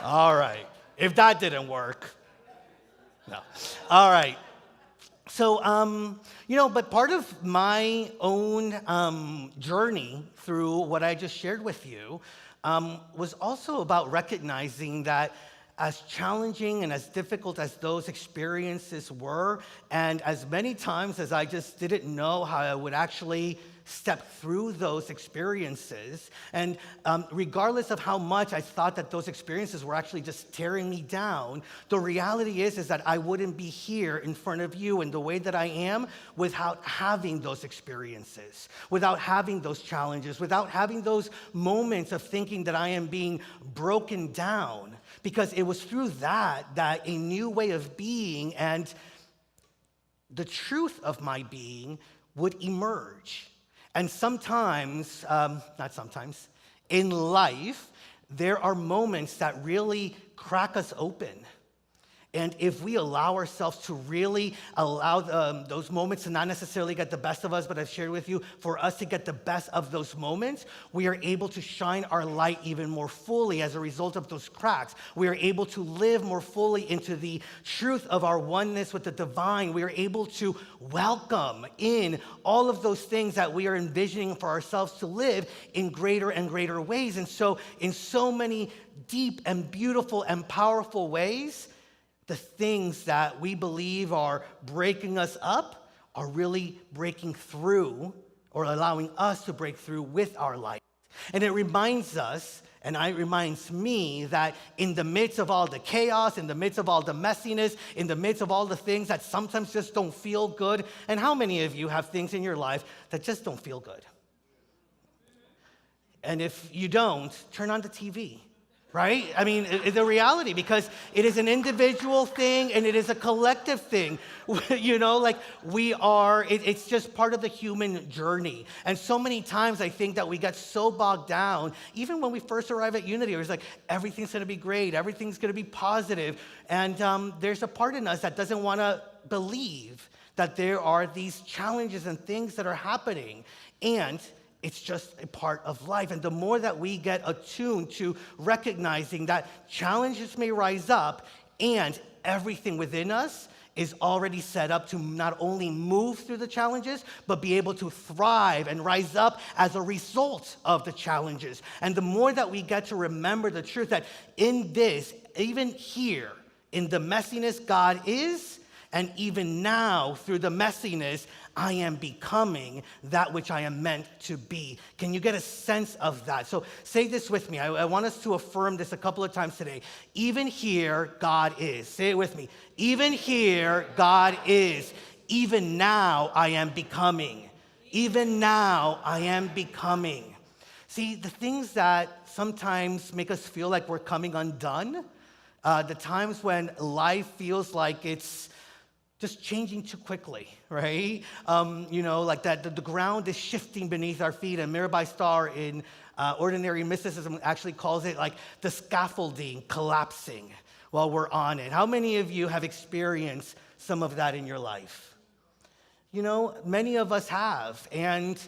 All right. If that didn't work, no. All right. So, but part of my own journey through what I just shared with you was also about recognizing that as challenging and as difficult as those experiences were, and as many times as I just didn't know how I would actually step through those experiences, and regardless of how much I thought that those experiences were actually just tearing me down, the reality is that I wouldn't be here in front of you in the way that I am without having those experiences, without having those challenges, without having those moments of thinking that I am being broken down, because it was through that a new way of being and the truth of my being would emerge. And sometimes, not sometimes, in life, there are moments that really crack us open. And if we allow ourselves to really allow those moments to not necessarily get the best of us, but I've shared with you, for us to get the best of those moments, we are able to shine our light even more fully as a result of those cracks. We are able to live more fully into the truth of our oneness with the divine. We are able to welcome in all of those things that we are envisioning for ourselves to live in greater and greater ways. And so in so many deep and beautiful and powerful ways, the things that we believe are breaking us up are really breaking through or allowing us to break through with our light. And it reminds us, and it reminds me, that in the midst of all the chaos, in the midst of all the messiness, in the midst of all the things that sometimes just don't feel good, and how many of you have things in your life that just don't feel good? And if you don't, turn on the TV. Right? I mean, it's a reality, because it is an individual thing and it is a collective thing. It's just part of the human journey. And so many times I think that we get so bogged down, even when we first arrive at Unity, it was like, everything's going to be great, everything's going to be positive. And there's a part in us that doesn't want to believe that there are these challenges and things that are happening. And it's just a part of life. And the more that we get attuned to recognizing that challenges may rise up and everything within us is already set up to not only move through the challenges, but be able to thrive and rise up as a result of the challenges. And the more that we get to remember the truth that in this, even here, in the messiness, God is, and even now, through the messiness, I am becoming that which I am meant to be. Can you get a sense of that? So say this with me. I want us to affirm this a couple of times today. Even here, God is. Say it with me. Even here, God is. Even now, I am becoming. Even now, I am becoming. See, the things that sometimes make us feel like we're coming undone, the times when life feels like it's just changing too quickly, right? Like that the ground is shifting beneath our feet. And Mirabai Starr in Ordinary Mysticism actually calls it like the scaffolding collapsing while we're on it. How many of you have experienced some of that in your life? Many of us have. And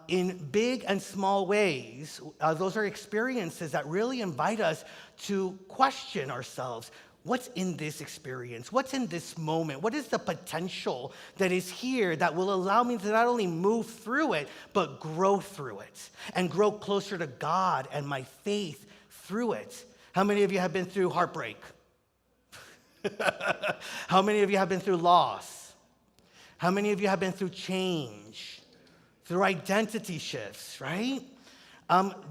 in big and small ways, those are experiences that really invite us to question ourselves. What's in this experience? What's in this moment? What is the potential that is here that will allow me to not only move through it, but grow through it and grow closer to God and my faith through it? How many of you have been through heartbreak? How many of you have been through loss? How many of you have been through change, through identity shifts, right?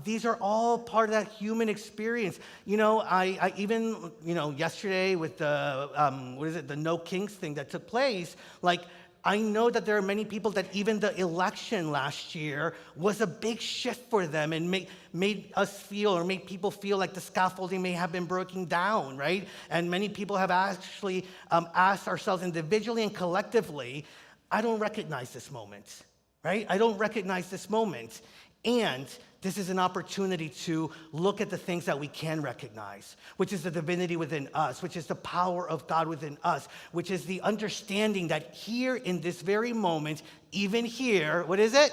These are all part of that human experience. I even, yesterday with the the No Kings thing that took place, I know that there are many people that even the election last year was a big shift for them and made us feel, or made people feel like the scaffolding may have been broken down, right? And many people have actually asked ourselves individually and collectively, I don't recognize this moment, right? I don't recognize this moment. And this is an opportunity to look at the things that we can recognize, which is the divinity within us, which is the power of God within us, which is the understanding that here in this very moment, even here, what is it?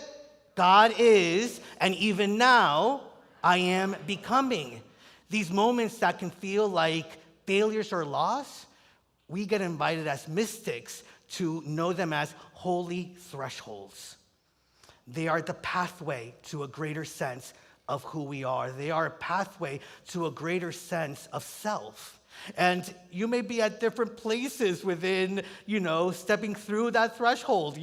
God is, and even now, I am becoming. These moments that can feel like failures or loss, we get invited as mystics to know them as holy thresholds. They are the pathway to a greater sense of who we are. They are a pathway to a greater sense of self. And you may be at different places within, stepping through that threshold.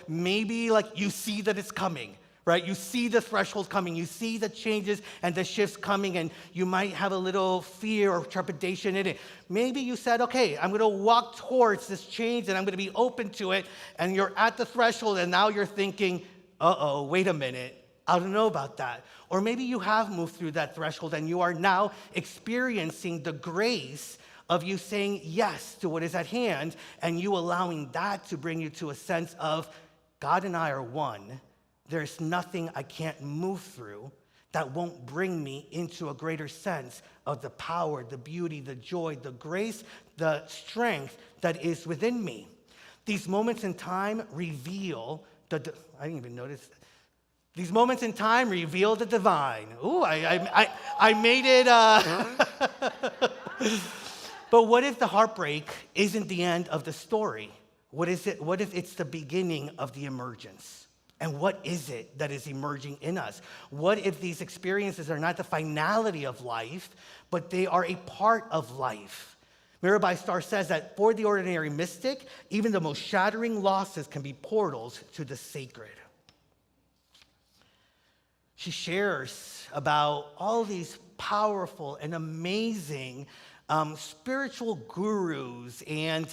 Maybe like you see that it's coming, right? You see the threshold coming. You see the changes and the shifts coming, and you might have a little fear or trepidation in it. Maybe you said, okay, I'm going to walk towards this change, and I'm going to be open to it, and you're at the threshold, and now you're thinking, uh-oh, wait a minute. I don't know about that. Or maybe you have moved through that threshold and you are now experiencing the grace of you saying yes to what is at hand and you allowing that to bring you to a sense of God and I are one. There's nothing I can't move through that won't bring me into a greater sense of the power, the beauty, the joy, the grace, the strength that is within me. These moments in time reveal I didn't even notice. These moments in time reveal the divine. Ooh, I made it. But what if the heartbreak isn't the end of the story? What is it? What if it's the beginning of the emergence? And what is it that is emerging in us? What if these experiences are not the finality of life, but they are a part of life? Mirabai Starr says that for the ordinary mystic, even the most shattering losses can be portals to the sacred. She shares about all these powerful and amazing spiritual gurus and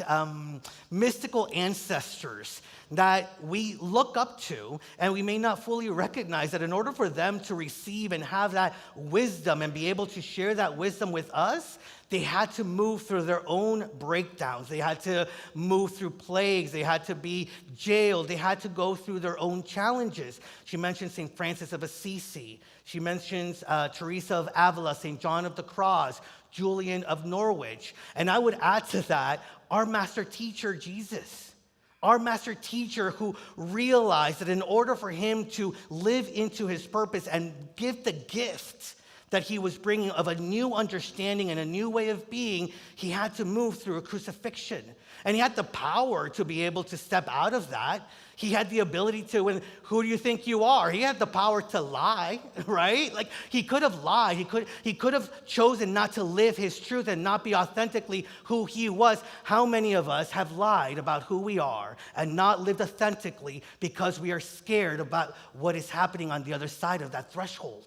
mystical ancestors that we look up to, and we may not fully recognize that in order for them to receive and have that wisdom and be able to share that wisdom with us, they had to move through their own breakdowns. They had to move through plagues. They had to be jailed. They had to go through their own challenges. She mentions St. Francis of Assisi. She mentions Teresa of Avila, St. John of the Cross, Julian of Norwich. And I would add to that our master teacher, Jesus. Our master teacher who realized that in order for him to live into his purpose and give the gift that he was bringing of a new understanding and a new way of being, he had to move through a crucifixion. And he had the power to be able to step out of that. He had the ability to, who do you think you are? He had the power to lie, right? Like he could have lied. He could have chosen not to live his truth and not be authentically who he was. How many of us have lied about who we are and not lived authentically because we are scared about what is happening on the other side of that threshold?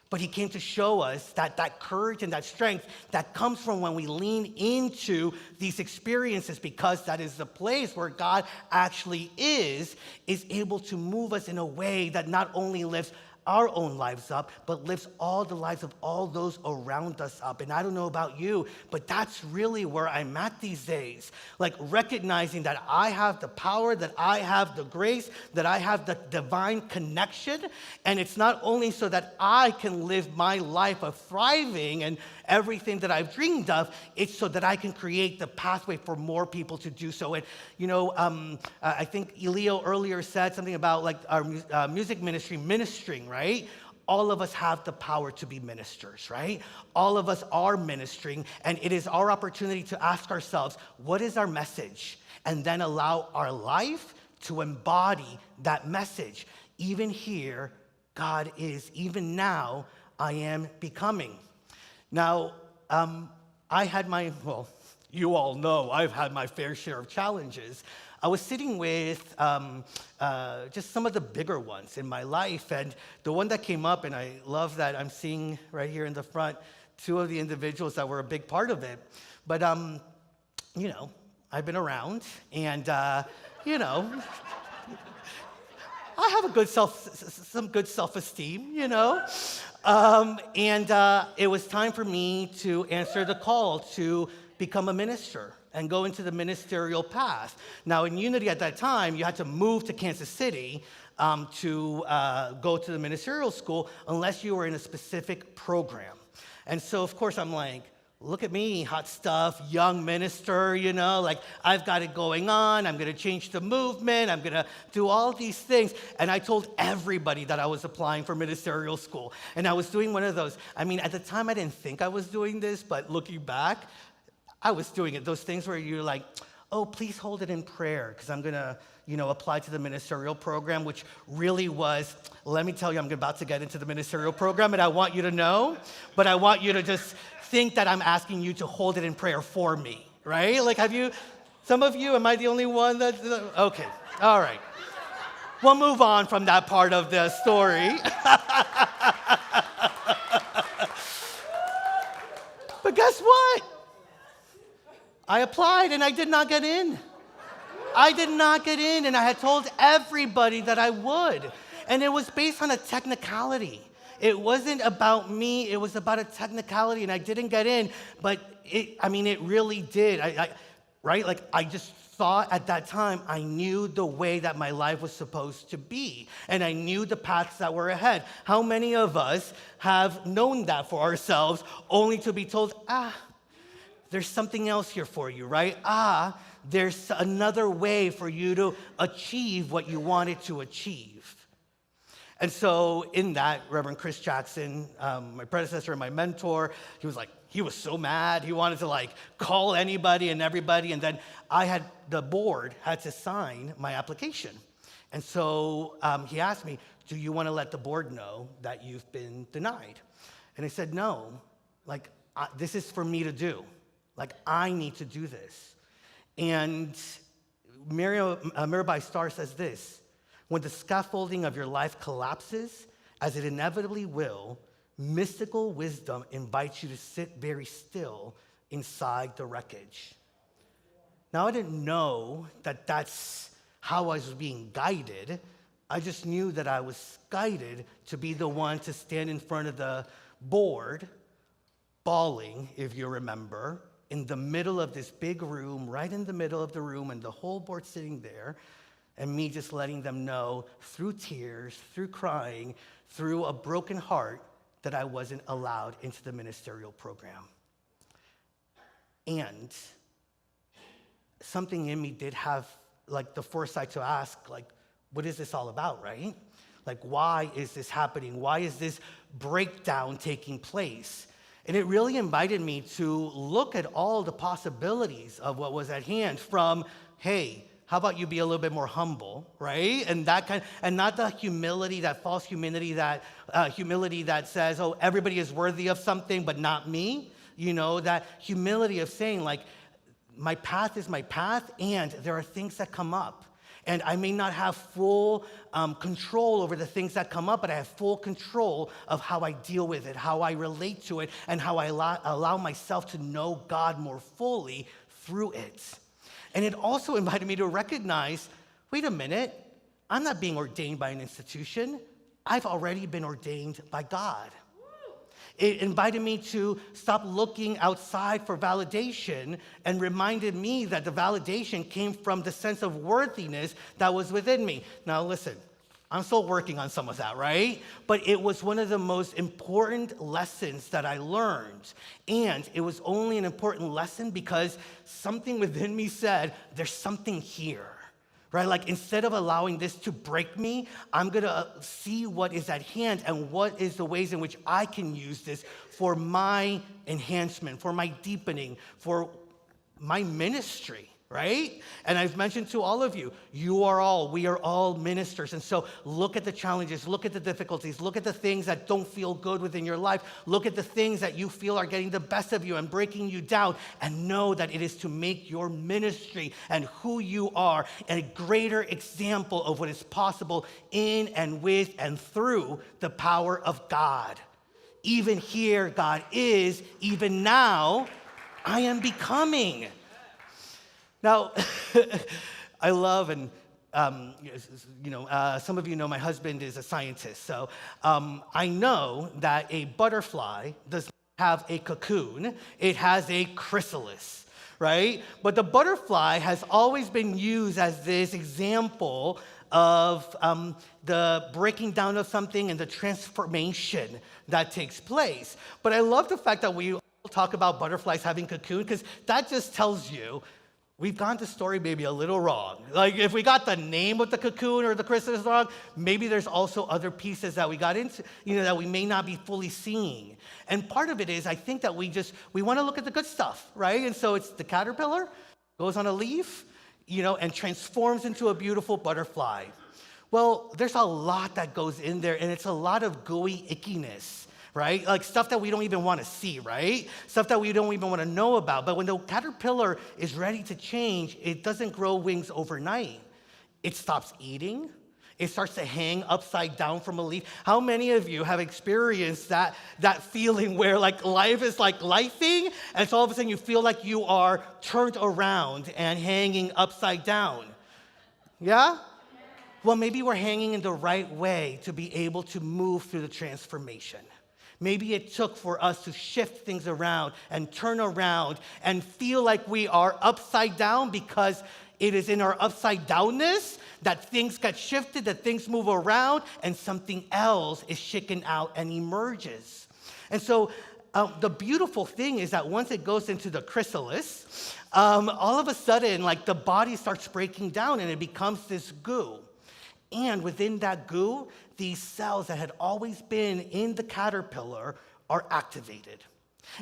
But he came to show us that courage and that strength that comes from when we lean into these experiences, because that is the place where God actually is able to move us in a way that not only lifts our own lives up, but lifts all the lives of all those around us up. And I don't know about you, but that's really where I'm at these days. Like recognizing that I have the power, that I have the grace, that I have the divine connection. And it's not only so that I can live my life of thriving and everything that I've dreamed of, it's so that I can create the pathway for more people to do so. And, I think Elio earlier said something about like our music ministry ministering, right? All of us have the power to be ministers, right? All of us are ministering, and it is our opportunity to ask ourselves, what is our message? And then allow our life to embody that message. Even here, God is. Even now, I am becoming. Now, you all know I've had my fair share of challenges. I was sitting with just some of the bigger ones in my life, and the one that came up, and I love that I'm seeing right here in the front, two of the individuals that were a big part of it. But, I've been around, and, I have some good self-esteem, and it was time for me to answer the call to become a minister and go into the ministerial path. Now, in Unity at that time, you had to move to Kansas City to go to the ministerial school unless you were in a specific program. And so, of course, I'm like, look at me, hot stuff, young minister, like I've got it going on. I'm going to change the movement. I'm going to do all these things. And I told everybody that I was applying for ministerial school. And I was doing one of those. I mean, at the time, I didn't think I was doing this, but looking back, I was doing it. Those things where you're like, oh, please hold it in prayer because I'm going to, apply to the ministerial program, which really was, let me tell you, I'm about to get into the ministerial program, and I want you to know, but I want you to just think that I'm asking you to hold it in prayer for me, right? Like, some of you, am I the only one okay, all right. We'll move on from that part of the story. But guess what? I applied and I did not get in. I did not get in, and I had told everybody that I would. And it was based on a technicality. It wasn't about me, it was about a technicality, and I didn't get in, but it really did. Right? Like, I just thought at that time, I knew the way that my life was supposed to be, and I knew the paths that were ahead. How many of us have known that for ourselves, only to be told, there's something else here for you, right? There's another way for you to achieve what you wanted to achieve. And so in that, Reverend Chris Jackson, my predecessor and my mentor, he was so mad. He wanted to call anybody and everybody. And then the board had to sign my application. And so he asked me, do you want to let the board know that you've been denied? And I said, no, this is for me to do. I need to do this. And Mirabai Starr says this: when the scaffolding of your life collapses, as it inevitably will, mystical wisdom invites you to sit very still inside the wreckage. Now, I didn't know that that's how I was being guided. I just knew that I was guided to be the one to stand in front of the board, bawling, if you remember, in the middle of this big room, right in the middle of the room, and the whole board sitting there, and me just letting them know through tears, through crying, through a broken heart, that I wasn't allowed into the ministerial program. And something in me did have the foresight to ask, what is this all about, right? Why is this happening? Why is this breakdown taking place? And it really invited me to look at all the possibilities of what was at hand, from, hey, how about you be a little bit more humble, right? And not the humility, that false humility that says, oh, everybody is worthy of something, but not me. That humility of saying, my path is my path, and there are things that come up. And I may not have full control over the things that come up, but I have full control of how I deal with it, how I relate to it, and how I allow myself to know God more fully through it. And it also invited me to recognize, wait a minute, I'm not being ordained by an institution. I've already been ordained by God. It invited me to stop looking outside for validation, and reminded me that the validation came from the sense of worthiness that was within me. Now listen, I'm still working on some of that, right? But it was one of the most important lessons that I learned. And it was only an important lesson because something within me said, there's something here. Right? Instead of allowing this to break me, I'm going to see what is at hand and what is the ways in which I can use this for my enhancement, for my deepening, for my ministry, right? And I've mentioned to all of you, we are all ministers. And so look at the challenges, look at the difficulties, look at the things that don't feel good within your life, look at the things that you feel are getting the best of you and breaking you down, and know that it is to make your ministry and who you are a greater example of what is possible in and with and through the power of God. Even here, God is, even now, I am becoming. Now, I love, and some of you know my husband is a scientist, so I know that a butterfly does not have a cocoon, it has a chrysalis, right? But the butterfly has always been used as this example of the breaking down of something and the transformation that takes place. But I love the fact that we talk about butterflies having cocoon, because that just tells you we've gotten the story maybe a little wrong. Like if we got the name of the cocoon or the chrysalis wrong, maybe there's also other pieces that we got into, that we may not be fully seeing. And part of it is, I think that we want to look at the good stuff, right? And so it's the caterpillar, goes on a leaf, and transforms into a beautiful butterfly. Well, there's a lot that goes in there, and it's a lot of gooey ickiness, right? Like stuff that we don't even want to see, right? Stuff that we don't even want to know about. But when the caterpillar is ready to change, it doesn't grow wings overnight. It stops eating. It starts to hang upside down from a leaf. How many of you have experienced that feeling where like life is like lifing, and so all of a sudden you feel like you are turned around and hanging upside down? Yeah? Well, maybe we're hanging in the right way to be able to move through the transformation. Maybe it took for us to shift things around and turn around and feel like we are upside down, because it is in our upside downness that things get shifted, that things move around, and something else is shaken out and emerges. And so the beautiful thing is that once it goes into the chrysalis, all of a sudden, like the body starts breaking down and it becomes this goo. And within that goo, these cells that had always been in the caterpillar are activated.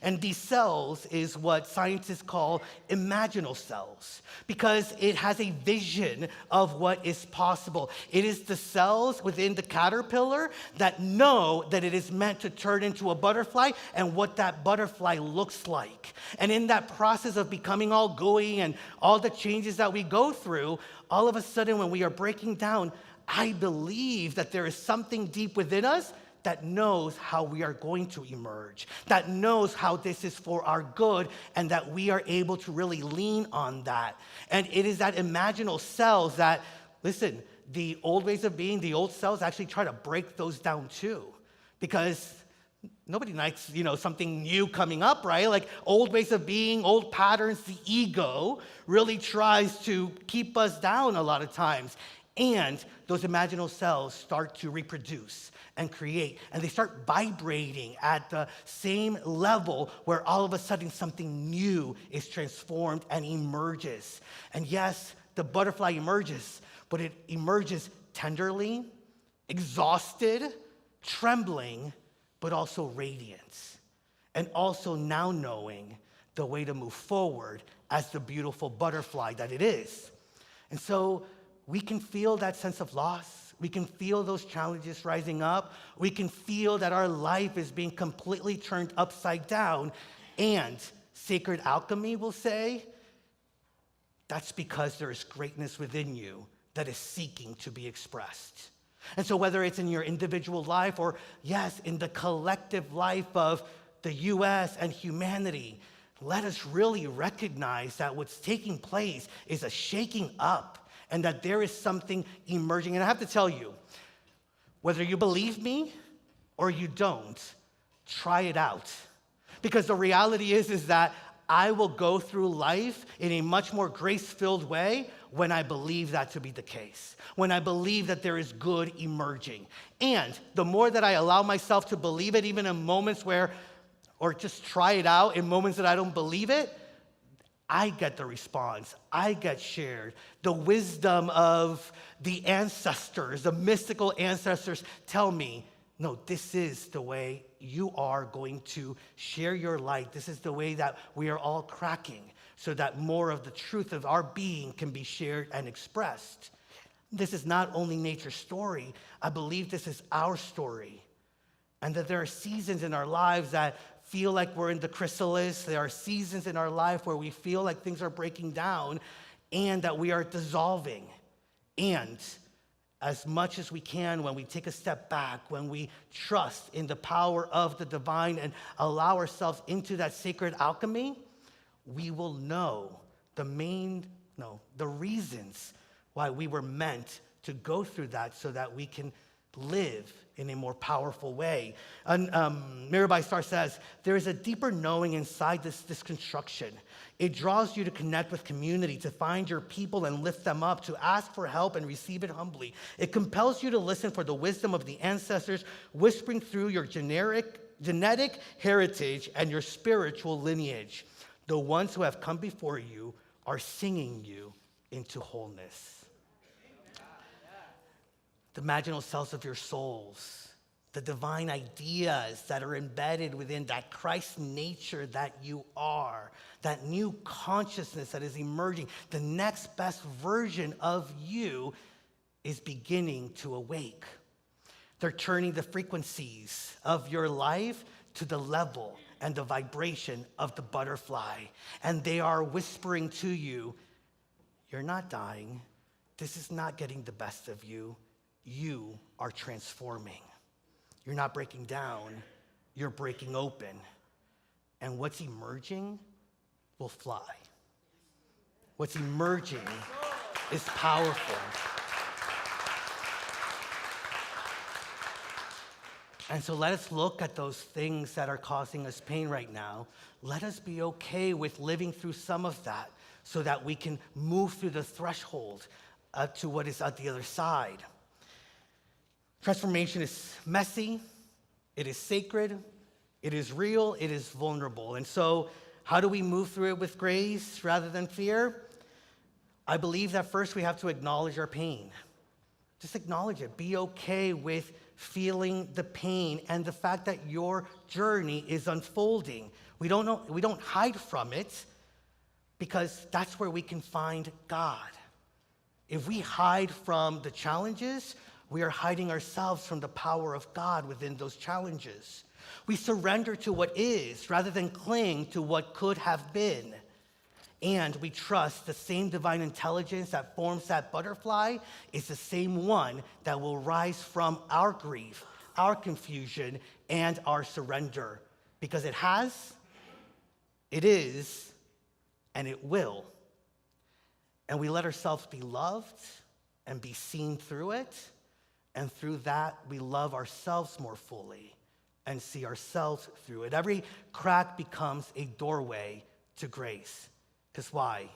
And these cells is what scientists call imaginal cells, because it has a vision of what is possible. It is the cells within the caterpillar that know that it is meant to turn into a butterfly and what that butterfly looks like. And in that process of becoming all gooey and all the changes that we go through, all of a sudden when we are breaking down, I believe that there is something deep within us that knows how we are going to emerge, that knows how this is for our good, and that we are able to really lean on that. And it is that imaginal cells that, listen, the old ways of being, the old cells actually try to break those down too, because nobody likes, something new coming up, right? Like old ways of being, old patterns, the ego really tries to keep us down a lot of times. And those imaginal cells start to reproduce and create, and they start vibrating at the same level where all of a sudden something new is transformed and emerges. And yes, the butterfly emerges, but it emerges tenderly, exhausted, trembling, but also radiant, and also now knowing the way to move forward as the beautiful butterfly that it is. And so we can feel that sense of loss. We can feel those challenges rising up. We can feel that our life is being completely turned upside down. And sacred alchemy will say, that's because there is greatness within you that is seeking to be expressed. And so whether it's in your individual life or, yes, in the collective life of the U.S. and humanity, let us really recognize that what's taking place is a shaking up, and that there is something emerging. And I have to tell you, whether you believe me or you don't, try it out. Because the reality is that I will go through life in a much more grace-filled way when I believe that to be the case, when I believe that there is good emerging. And the more that I allow myself to believe it, even in moments where, or just try it out in moments that I don't believe it, I get the response, I get shared. The wisdom of the ancestors, the mystical ancestors tell me, no, this is the way you are going to share your light. This is the way that we are all cracking so that more of the truth of our being can be shared and expressed. This is not only nature's story, I believe this is our story. And that there are seasons in our lives that feel like we're in the chrysalis. There are seasons in our life where we feel like things are breaking down and that we are dissolving. And as much as we can, when we take a step back, when we trust in the power of the divine and allow ourselves into that sacred alchemy, we will know the reasons why we were meant to go through that so that we can live in a more powerful way. And Mirabai Starr says, there is a deeper knowing inside this construction. It draws you to connect with community, to find your people and lift them up, to ask for help and receive it humbly. It compels you to listen for the wisdom of the ancestors whispering through your genetic heritage and your spiritual lineage. The ones who have come before you are singing you into wholeness. The imaginal selves of your souls, the divine ideas that are embedded within that Christ nature that you are, that new consciousness that is emerging, the next best version of you is beginning to awake. They're turning the frequencies of your life to the level and the vibration of the butterfly. And they are whispering to you, you're not dying. This is not getting the best of you. You are transforming. You're not breaking down, you're breaking open. And what's emerging will fly. What's emerging is powerful. And so let us look at those things that are causing us pain right now. Let us be okay with living through some of that so that we can move through the threshold to what is at the other side. Transformation is messy, it is sacred, it is real, it is vulnerable. And so how do we move through it with grace rather than fear? I believe that first we have to acknowledge our pain. Just acknowledge it. Be okay with feeling the pain and the fact that your journey is unfolding. We don't hide from it because that's where we can find God. If we hide from the challenges, we are hiding ourselves from the power of God within those challenges. We surrender to what is rather than cling to what could have been. And we trust the same divine intelligence that forms that butterfly is the same one that will rise from our grief, our confusion, and our surrender. Because it has, it is, and it will. And we let ourselves be loved and be seen through it. And through that, we love ourselves more fully and see ourselves through it. Every crack becomes a doorway to grace. Because why?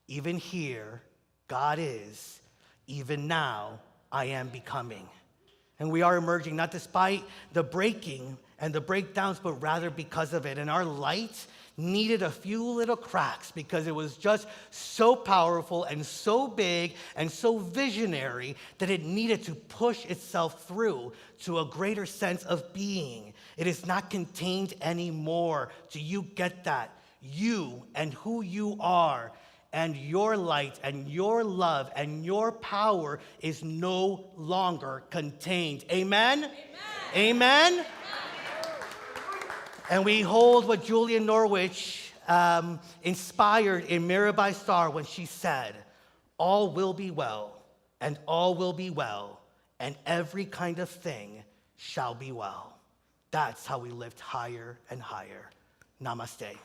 Even here, God is. Even now, I am becoming. And we are emerging, not despite the breaking and the breakdowns, but rather because of it. And our light needed a few little cracks because it was just so powerful and so big and so visionary that it needed to push itself through to a greater sense of being. It is not contained anymore. Do you get that? You and who you are and your light and your love and your power is no longer contained. Amen? Amen? Amen? And we hold what Julian Norwich inspired in Mirabai Star when she said, all will be well, and all will be well, and every kind of thing shall be well. That's how we lift higher and higher. Namaste.